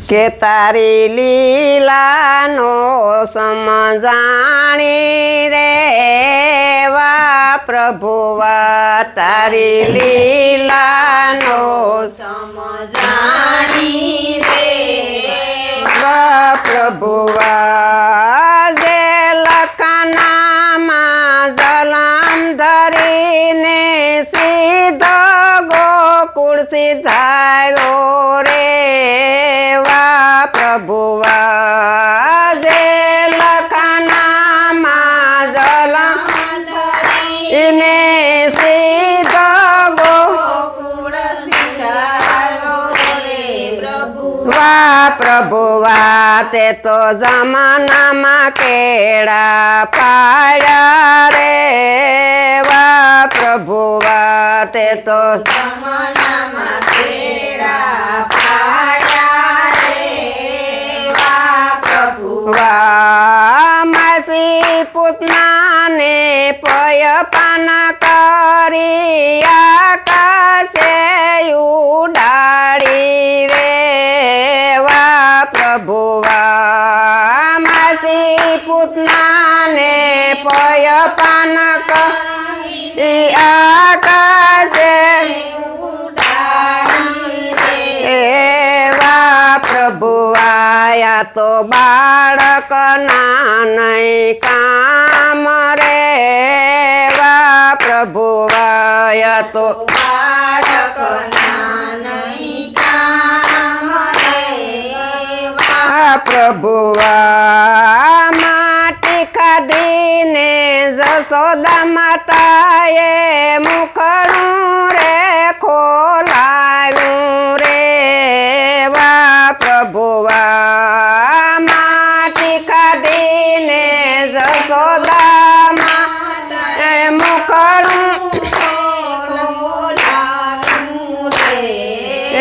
કે તારી લીલાનો સમજાણી રે વા પ્રભુવા તારી લીલાનો સમજાણી રે વા પ્રભુવા જે લખનામાં જલમ ધરીને સીધો ગોકુળ સિધાયો રે વા પ્રભુવા જે લખનામાં જલમ ધરીને સીધો ગોકુળ સિધાયો રે પ્રભુ વા પ્રભુવા તે તો જમાનામાં કેળા પાડ્યા રે વા પ્રભુવા તે તો જમાનામાં કેળા પાડ્યા રે વા પ્રભુ વા માસી પૂતનાને પયપાન કરી આકાશે ઉડાડી રે વા પ્રભુવા માસી પૂતનાને પયપાન કરી આકાશે એવા પ્રભુઆયા તો બાળક નાનય કામ રે વા પ્રભુઆયા તો બાળક નાનય કામ રે આ પ્રભુઆ માટી ખાધીને જશોદા માતાએ મુખડું રે ખોલાવ્યું રે વા પ્રભુઆ માટી ખાધીને જશોદા માતાએ મુખડું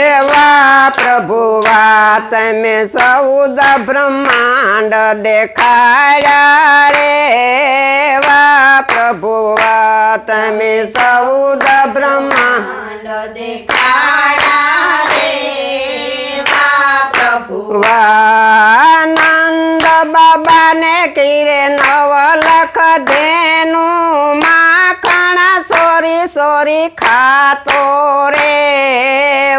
એવા પ્રભુવા તમે 14 બ્રહ્માંડ દેખાડ્યા રે વા પ્રભુવા તમે 14 બ્રહ્માંડ દેખાડા રે વા પ્રભુ વા નંદ બાબાને કીરે નવલખ ધેનું માખણ સોરી સોરી ખાતો રે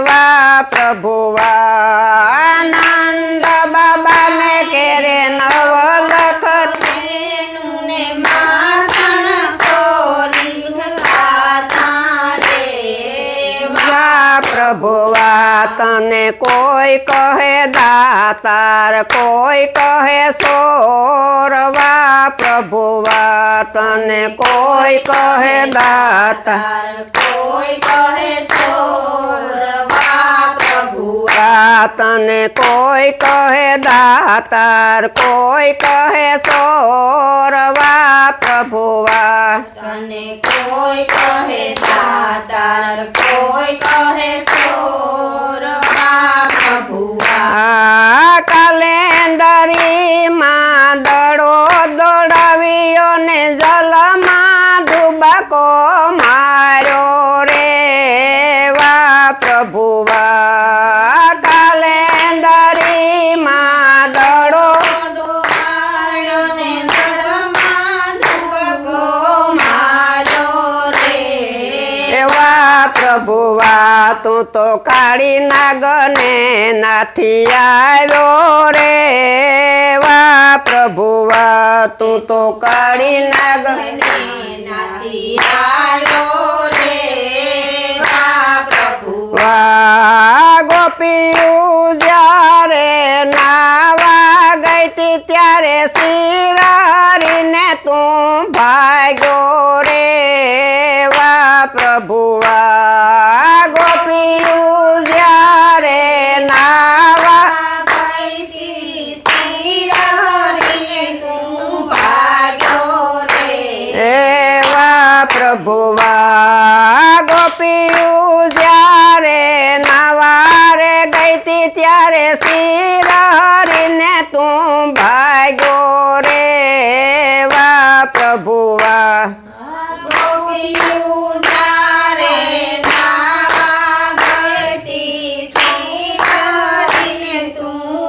વા પ્રભુવા નંદ બાબાને કેરે નવલખ ધેનું ને માખણ સોરી ખાતા રે વા પ્રભુવા તને કોઈ કહે દાતાર કોઈ કહે સોર વા પ્રભુવા તને કોઈ કહે દાતાર કોઈ કહે સોર વા પ્રભુ વા તને કોઈ કહે દાતાર કોઈ કહે સોર વા પ્રભુવા તને કોઈ કહે દાતાર કોઈ કહે સોર વા પ્રભુ આ કાલેન્દરીમાં દડો દોડાવ્યો ને જલમાં ધુબકો માર્યો રે વા પ્રભુવા કાલેન્દરીમાં દડો એવા પ્રભુવા તું તો કાળી નાગને નાથી આવ્યો રે વા પ્રભુવા તું તો કાળી નાગને નાથી આવ્યો રે વા પ્રભુ વા ગોપીયું જ્યારે નાવા ગઈ તી ત્યારે શિરારીને તું ભાગ્યો રે વા પ્રભુવા ગોપીયું જ્યારે નાવા એવા પ્રભુવા ગોપીયું જ્યારે નવારે ગઈ તી ત્યારે શિરારીને તું ભાગ્યો રે વા પ્રભુવા તું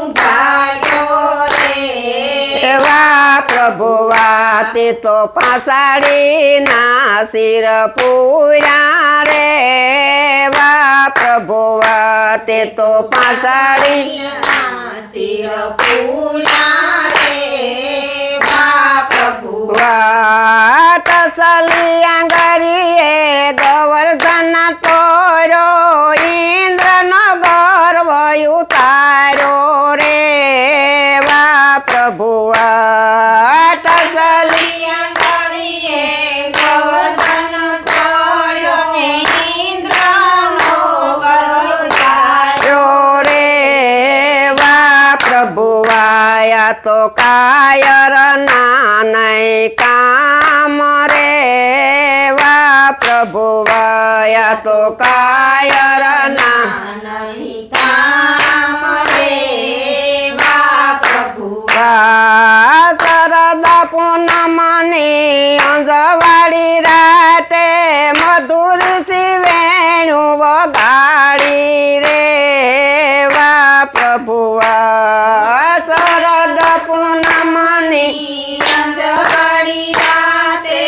પ્રભુવા તે તો પાસાડીના શિર પૂર્યા રે વા પ્રભુવા તે તો પાસાડી શિર પૂર્યા રે વા પ્રભુ વાટ સલિયા ગરીએ ગોવર્ધન તોરો ઇન્દ્રનો ગર્વ ઉતાર્યો રે વા પ્રભુવા ટસલિયા ગળીએ ગોવર્ધન તોર્યો ને ઇન્દ્રનો ગર્વ ઉતાર્યો રે વા પ્રભુવાયા તો કાયર નાનય કામ રે વા પ્રભુવાયા તો કાયર ના નહીં કામ રે વા પ્રભુ શરદા પૂનમની અંજવાળી રાતે મધુર શિવેણુ વગાડી રે વા પ્રભુવા શરદ પૂનમની અંજવાળી રાતે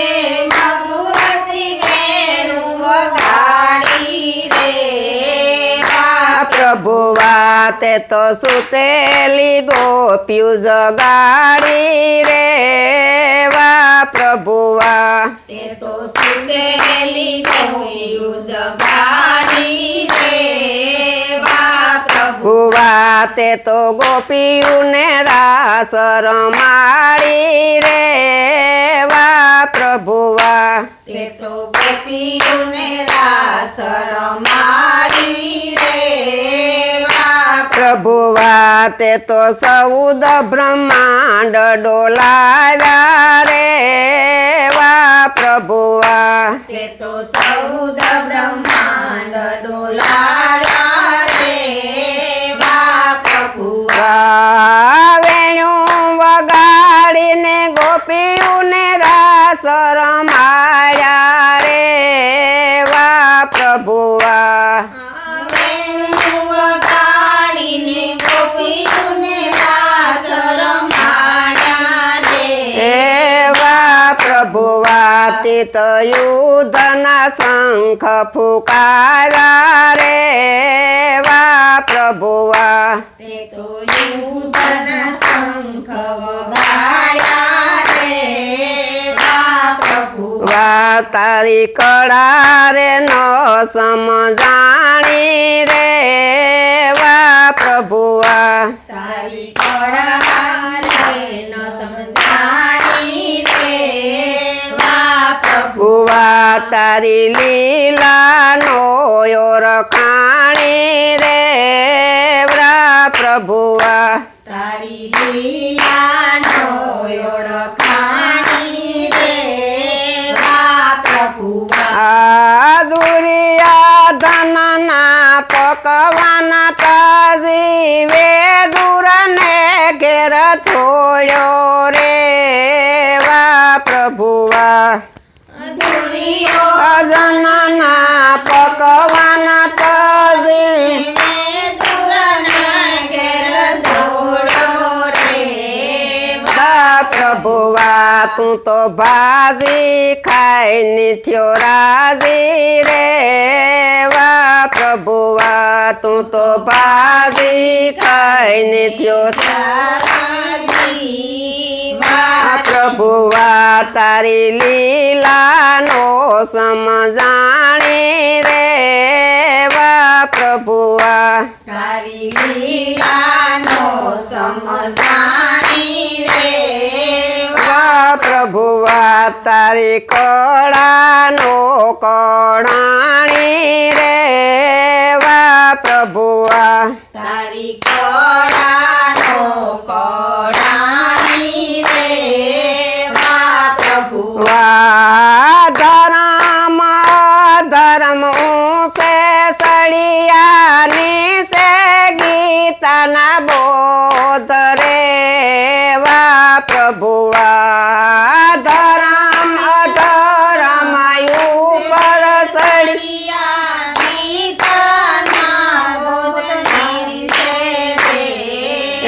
મધુર શિવેણુ વગાડી રે વા પ્રભુવા તે તો સુતેલી ગોપ્યુ જગાડી રે વા પ્રભુવા તે તો સુતેલી ગોપીયું જગાડી રે વા પ્રભુ ભુવા તે તો ગોપીઓને રાસ રમાડી રે વા પ્રભુવા તે તો ગોપીઓને રાસ રમાડી રે વા પ્રભુવા તે તો 14 બ્રહ્માંડ ડોલાવ્યા રે વા પ્રભુવા તે તો 14 બ્રહ્માંડ ડોલાવ્યા રે વા પ્રભુ વેણું વગાડીને ગોપીઓને રાસ રમાયા રે વા પ્રભુવા વેણુ વગાડીને ગોપીઓને રાસ રમાડ્યા રે એવા પ્રભુવા તિત યુદ્ધના શંખ ફૂંકાવ્યા રે વા પ્રભુવા તે તો યુદ્ધના શંખ વગાડ્યા રે વા પ્રભુ વા તારી કળા રે ન સમજાણી રે વા પ્રભુવા તારી કળા રે ન સમજાણી રે વા પ્રભુ ભુવા તારી લીલાનો ઓળખાણી રે વા પ્રભુવા તારી લીલાનો ઓળખાણી રે વા પ્રભુ દુર્યોધનના પકવાન તજીવે દુરને ઘેર છોડ્યો રે વા પ્રભુવા અજનના પકવાન તજીવે વા પ્રભુવા તું તો ભાજી ખાઈને થયો રાજી રે વા પ્રભુવા તું તો ભાજી ખાઈને થયો વા પ્રભુવા તારી લીલાનો સમજાણી રે વા પ્રભુવા તારી લીલાનો સમજાણી રે વા પ્રભુવા તારી કળાનો કળાણી રે વા પ્રભુવા તારી કળાનો કળાણી રે વા પ્રભુ વા ધરમ ધરમ ઊંચે સળિયાની સે ગીતાના બોધ રે વા પ્રભુવા ધરમ અધરમ ઉપર સળી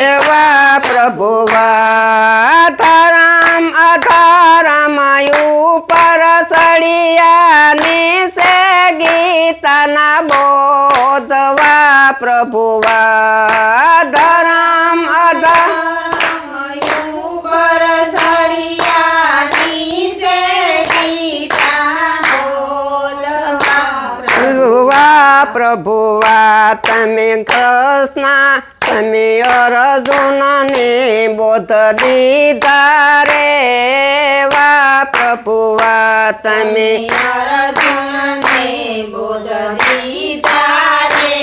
એવા પ્રભુવા ધરમ સળિયાની સે ગીતાના બોધવા પ્રભુવા ધરમ અધર્મ ઉપર સળિયાની સે ગીતા બોધવા પ્રભુવા તમે કૃષ્ણ તમે અર્જુનને બોધ દીધા રે વા પ્રભુવા તમે અર્જુનને બોધ દીધા રે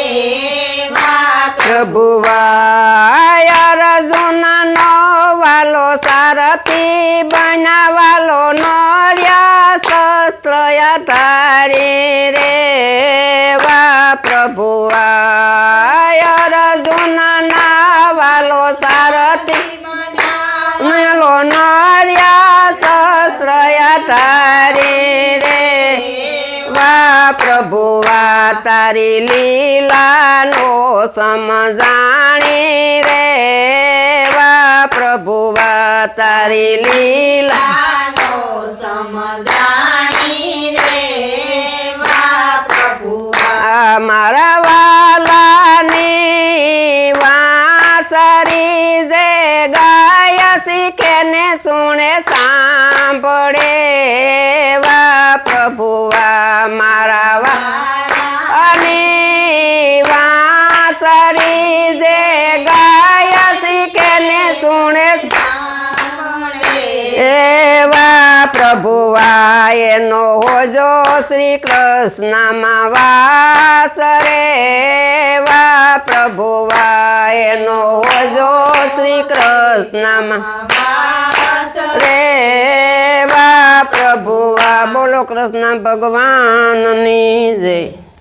વા પ્રભુવા અર્જુનનો વાલો સારથી બનાવાલો નર્યા શસ્ત્ર ધારી રે વા પ્રભુવા અર્જુનના વાલો સારથી મેલો નર્યા શસ્ત્ર ધારી રે વા પ્રભુવા તારી લીલાનો સમજાણી રે વા પ્રભુવા તારી લીલા નો સમજાણી રે વા પ્રભુવા મારા વાલાની વાંસરી જે ગાય શીખે ને સુણે સાંભળે વા પ્રભુવા મારા અને વાંસરી જે ગાય શીખે ને સુણે એવા પ્રભુવા એનો હોજો શ્રી કૃષ્ણમાં વાસ રે વા પ્રભુવા એનો હોજો શ્રી કૃષ્ણમાં રે વા પ્રભુવા બોલો કૃષ્ણ ભગવાનની જય.